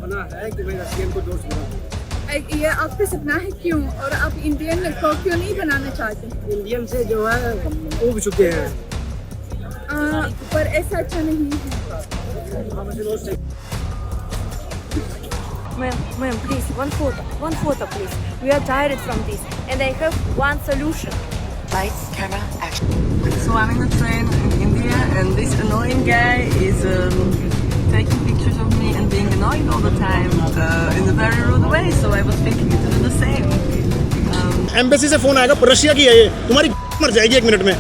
सपना है कि मैं रशियन को दोस्त बनाऊं। ये आपका सपना है क्यों? और आप इंडियन को क्यों नहीं बनाना चाहते? इंडियन से जो है उब चुके हैं। पर ऐसा अच्छा नहीं है। Ma'am, please, one photo, please. We are tired from this, and I have one solution. Lights, camera, action. So I'm in a train in India, and this annoying guy is taking pictures of me and being annoying all the time in a very rude way. So I was thinking to do the same. Embassy से phone आएगा, Russia की है ये, तुम्हारी मर जाएगी 1 minute में।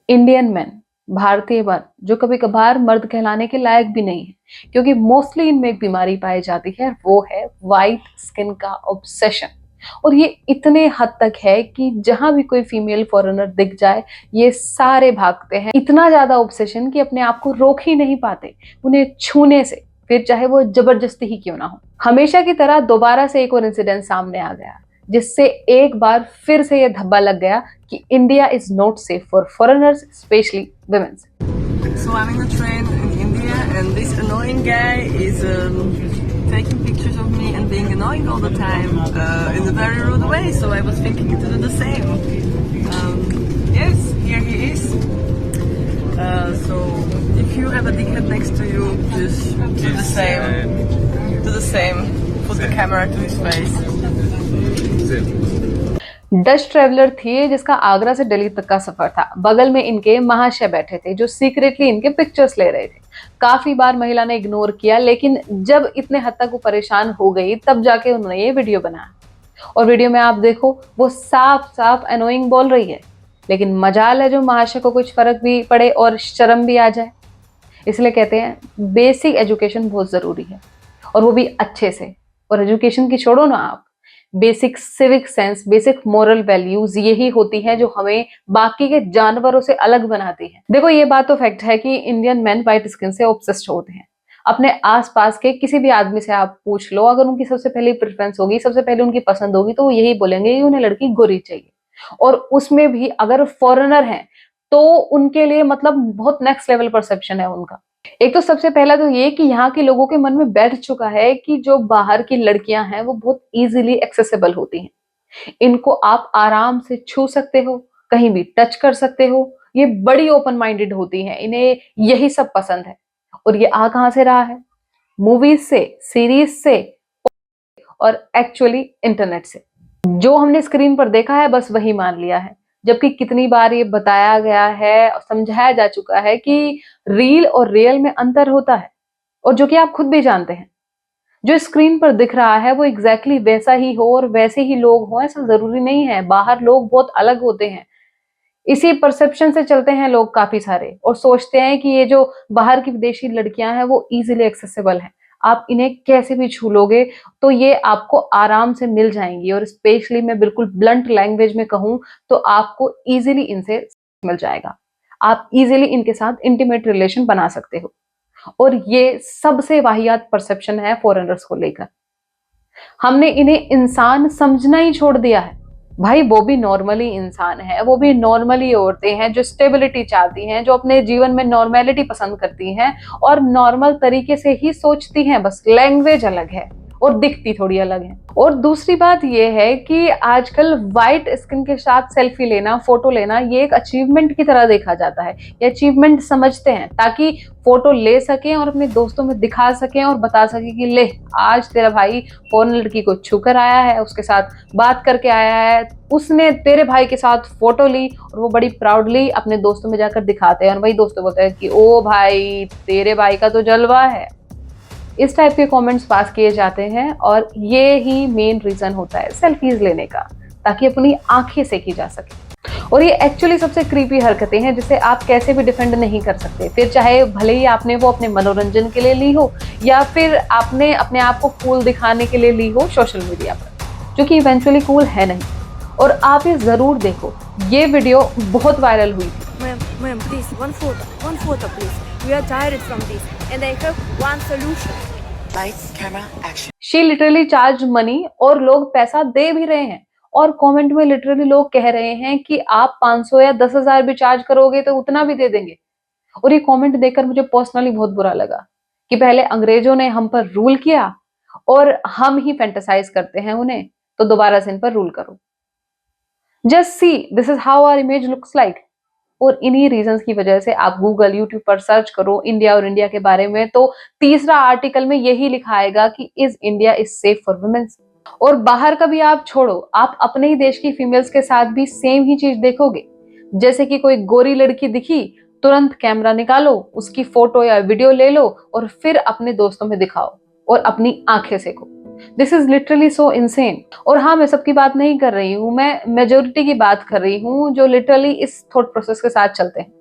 Indian man, भारतीय मर्द जो कभी कभार मर्द कहलाने के लायक भी नहीं है, क्योंकि मोस्टली इनमें एक बीमारी पाई जाती है, वो है वाइट स्किन का ऑब्सेशन। और ये इतने हद तक है कि जहां भी कोई फीमेल फॉरेनर दिख जाए ये सारे भागते हैं। इतना ज्यादा ऑब्सेशन कि अपने आप को रोक ही नहीं पाते उन्हें छूने से, फिर चाहे वो जबरदस्ती ही क्यों ना हो। हमेशा की तरह दोबारा से एक और इंसिडेंट सामने आ गया, जिससे एक बार फिर से ये धब्बा लग गया कि India is not safe for foreigners, specially womens. So I'm in a train in India, and this annoying guy is taking pictures of me and being annoying all the time in a very rude way. So I was thinking to do the same. Yes, here he is. So if you have a dickhead next to you, just do the same. Do the same. Put the camera to his face. Dutch traveller थी जिसका आगरा से दिल्ली तक का सफर था। बगल में इनके महाशय बैठे थे जो सीक्रेटली इनके पिक्चर्स ले रहे थे। काफी बार महिला ने इग्नोर किया, लेकिन जब इतने हद तक वो परेशान हो गई तब जाके उन्होंने ये वीडियो बनाया। और वीडियो में आप देखो वो साफ साफ अनोइंग बोल रही है, लेकिन मजाल है जो महाशय को कुछ फर्क भी पड़े और शर्म भी आ जाए। इसलिए कहते हैं बेसिक एजुकेशन बहुत जरूरी है, और वो भी अच्छे से। और एजुकेशन की छोड़ो ना आप, basic civic sense, basic moral values यही होती है जो हमें बाकी के जानवरों से अलग बनाती है। देखो ये बात तो फैक्ट है कि इंडियन मैन व्हाइट स्किन से ऑब्सेस्ड होते हैं। अपने आसपास के किसी भी आदमी से आप पूछ लो, अगर उनकी सबसे पहली प्रेफरेंस होगी, सबसे पहले उनकी पसंद होगी, तो वो यही बोलेंगे कि उन्हें लड़की गोरी चाहिए। और उसमें भी अगर फॉरेनर है तो उनके लिए मतलब बहुत नेक्स्ट लेवल परसेप्शन है उनका। एक तो सबसे पहला तो ये कि यहाँ के लोगों के मन में बैठ चुका है कि जो बाहर की लड़कियां हैं वो बहुत इजीली एक्सेसिबल होती हैं। इनको आप आराम से छू सकते हो, कहीं भी टच कर सकते हो। ये बड़ी ओपन माइंडेड होती हैं, इन्हें यही सब पसंद है। और ये आ कहां से रहा है? मूवीज से, सीरीज से, और एक्चुअली इंटरनेट से। जो हमने स्क्रीन पर देखा है बस वही मान लिया है, जबकि कितनी बार ये बताया गया है और समझाया जा चुका है कि रील और रियल में अंतर होता है, और जो कि आप खुद भी जानते हैं। जो स्क्रीन पर दिख रहा है वो एग्जैक्टली वैसा ही हो और वैसे ही लोग हों ऐसा जरूरी नहीं है। बाहर लोग बहुत अलग होते हैं। इसी परसेप्शन से चलते हैं लोग काफी सारे, और सोचते हैं कि ये जो बाहर की विदेशी लड़कियां हैं वो इजीली एक्सेसिबल हैं, आप इन्हें कैसे भी छू लोगे तो ये आपको आराम से मिल जाएंगी। और स्पेशली मैं बिल्कुल ब्लंट लैंग्वेज में कहूं तो आपको इजीली इनसे मिल जाएगा। आप इजीली इनके साथ इंटीमेट रिलेशन बना सकते हो। और ये सबसे वाहियात परसेप्शन है फॉरेनर्स को लेकर। हमने इन्हें इंसान समझना ही छोड़ दिया है। भाई वो भी नॉर्मली इंसान है, वो भी नॉर्मली औरतें हैं जो स्टेबिलिटी चाहती हैं, जो अपने जीवन में नॉर्मेलिटी पसंद करती हैं और नॉर्मल तरीके से ही सोचती हैं। बस लैंग्वेज अलग है और दिखती थोड़ी अलग है। और दूसरी बात यह है कि आजकल व्हाइट स्किन के साथ सेल्फी लेना, फोटो लेना, ये एक अचीवमेंट की तरह देखा जाता है। ये अचीवमेंट समझते हैं ताकि फोटो ले सकें और अपने दोस्तों में दिखा सकें और बता सकें कि ले आज तेरा भाई फॉरेन लड़की को छू कर आया है, उसके साथ बात करके आया है, उसने तेरे भाई के साथ फोटो ली। और वो बड़ी प्राउडली अपने दोस्तों में जाकर दिखाते हैं और वही दोस्तों बोलते हैं कि ओ भाई तेरे भाई का तो जलवा है। इस टाइप के कमेंट्स पास किए जाते हैं, और ये ही मेन रीजन होता है सेल्फीज लेने का, ताकि अपनी आंखें सेकी जा सके। और ये एक्चुअली सबसे क्रीपी हरकतें हैं जिसे आप कैसे भी डिफेंड नहीं कर सकते। फिर चाहे भले ही आपने वो अपने मनोरंजन के लिए ली हो या फिर आपने अपने आप को कूल दिखाने के लिए ली हो सोशल मीडिया पर, जो कि इवेंचुअली कूल है नहीं। और आप ये जरूर देखो, ये वीडियो बहुत वायरल हुई थी। Ma'am, please, one photo, please. We are tired from this, and I have one solution. Lights, camera, action. She literally charge money, और लोग पैसा दे भी रहे हैं। और कमेंट में लिटरली लोग कह रहे हैं कि आप 500 या 10,000 भी चार्ज करोगे तो उतना भी दे देंगे। और ये कमेंट देखकर मुझे पर्सनली बहुत बुरा लगा कि पहले अंग्रेजों ने हम पर रूल किया और हम ही फैंटेसाइज करते हैं उन्हें, तो दोबारा से इन पर रूल करो। Just see this is how our image looks like. और इन्हीं रीजंस की वजह से आप गूगल यूट्यूब पर सर्च करो इंडिया और इंडिया के बारे में, तो तीसरा आर्टिकल में यही लिखा आएगा कि is India is safe for womens. और बाहर का भी आप छोड़ो, आप अपने ही देश की फीमेल्स के साथ भी सेम ही चीज देखोगे। जैसे कि कोई गोरी लड़की दिखी, तुरंत कैमरा निकालो, उसकी फोटो या वीडियो ले लो और फिर अपने दोस्तों में दिखाओ और अपनी आंखें Seiko. This is literally so insane. और हाँ, मैं सबकी बात नहीं कर रही हूँ, मैं मेजोरिटी की बात कर रही हूँ जो लिटरली इस थॉट प्रोसेस के साथ चलते हैं।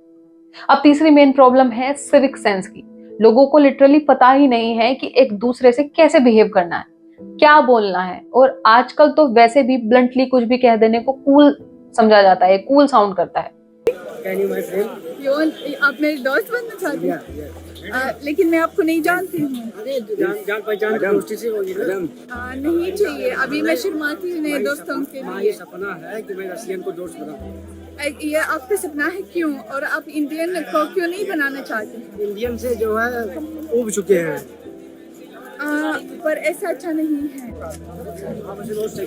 अब तीसरी मेन प्रॉब्लम है सिविक सेंस की। लोगों को लिटरली पता ही नहीं है कि एक दूसरे से कैसे बिहेव करना है, क्या बोलना है। और आजकल तो वैसे भी ब्लंटली कुछ भी कह देने को कूल समझा जाता है, कूल साउंड करता है। Can you my friend? आप मेरे दोस्त बनना चाहते हैं? लेकिन मैं आपको नहीं जानती हूँ। अरे जान पहचान की दोस्ती से होगी ना। नहीं चाहिए, अभी मैं शर्माती हूँ नए दोस्तों के हाँ, लिए। ये सपना है कि मैं रशियन को दोस्त बनाऊं। ये आपका सपना है क्यों? और आप इंडियन को क्यों नहीं बनाना चाहते? इंडियन से जो है उब चुके हैं। पर ऐसा अच्छा नहीं है।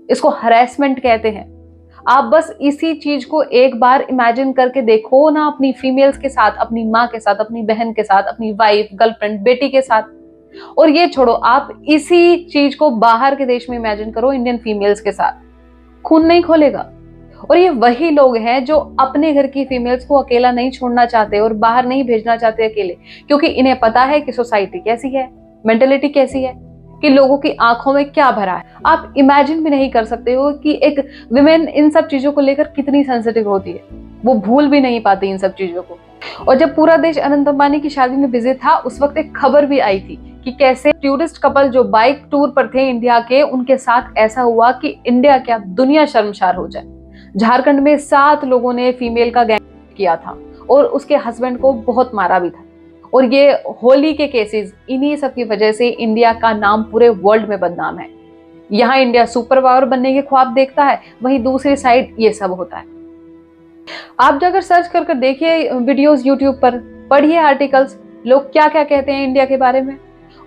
इसको हरेसमेंट कहते हैं। आप बस इसी चीज को एक बार इमेजिन करके देखो ना, अपनी फीमेल्स के साथ, अपनी माँ के साथ, अपनी बहन के साथ, अपनी वाइफ, गर्लफ्रेंड, बेटी के साथ। और ये छोड़ो, आप इसी चीज को बाहर के देश में इमेजिन करो इंडियन फीमेल्स के साथ, खून नहीं खोलेगा। और ये वही लोग हैं जो अपने घर की फीमेल्स को अकेला नहीं छोड़ना चाहते और बाहर नहीं भेजना चाहते अकेले, क्योंकि इन्हें पता है कि सोसाइटी कैसी है, मेंटेलिटी कैसी है, कि लोगों की आंखों में क्या भरा है। आप इमेजिन भी नहीं कर सकते हो कि एक विमेन इन सब चीजों को लेकर कितनी सेंसिटिव होती है। वो भूल भी नहीं पाती इन सब चीजों को। और जब पूरा देश अनंत अंबानी की शादी में बिजी था, उस वक्त एक खबर भी आई थी कि कैसे टूरिस्ट कपल जो बाइक टूर पर थे इंडिया के, उनके साथ ऐसा हुआ कि इंडिया क्या दुनिया शर्मसार हो जाए। झारखंड में 7 लोगों ने फीमेल का गैंग किया था और उसके हस्बैंड को बहुत मारा भी था। और ये होली के केसेस, इन्हीं सब की वजह से इंडिया का नाम पूरे वर्ल्ड में बदनाम है। यहाँ इंडिया सुपर पावर बनने के ख्वाब देखता है, वहीं दूसरी साइड ये सब होता है। आप जाकर सर्च कर देखिए वीडियोस यूट्यूब पर, पढ़िए आर्टिकल्स, लोग क्या क्या कहते हैं इंडिया के बारे में।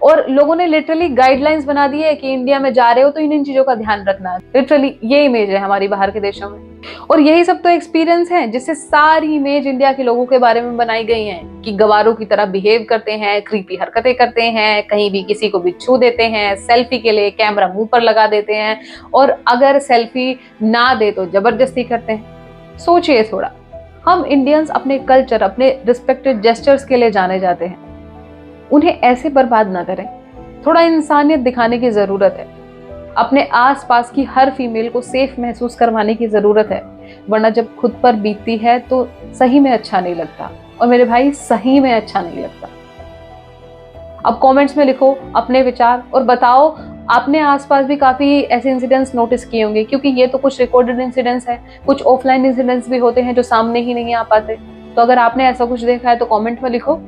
और लोगों ने लिटरली गाइडलाइंस बना दी है कि इंडिया में जा रहे हो तो इन चीजों का ध्यान रखना है। लिटरली ये इमेज है हमारी बाहर के देशों में। और यही सब तो एक्सपीरियंस है जिससे सारी इमेज इंडिया के लोगों के बारे में बनाई गई है कि गवारों की तरह बिहेव करते हैं, क्रीपी हरकतें करते हैं, कहीं भी किसी को भी छू देते हैं, सेल्फी के लिए कैमरा मुंह पर लगा देते हैं, और अगर सेल्फी ना दे तो जबरदस्ती करते हैं। सोचिए थोड़ा, हम इंडियंस अपने कल्चर, अपने रिस्पेक्टेड जेस्चर्स के लिए जाने जाते हैं, उन्हें ऐसे बर्बाद ना करें। थोड़ा इंसानियत दिखाने की जरूरत है। अपने आसपास की हर फीमेल को सेफ महसूस करवाने की जरूरत है, वरना जब खुद पर बीतती है तो सही में अच्छा नहीं लगता। और मेरे भाई, सही में अच्छा नहीं लगता। अब कमेंट्स में लिखो अपने विचार और बताओ, आपने आसपास भी काफी ऐसे इंसिडेंट्स नोटिस किए होंगे, क्योंकि ये तो कुछ रिकॉर्डेड इंसिडेंट्स है, कुछ ऑफलाइन इंसिडेंट्स भी होते हैं जो सामने ही नहीं आ पाते। तो अगर आपने ऐसा कुछ देखा है तो कमेंट में लिखो।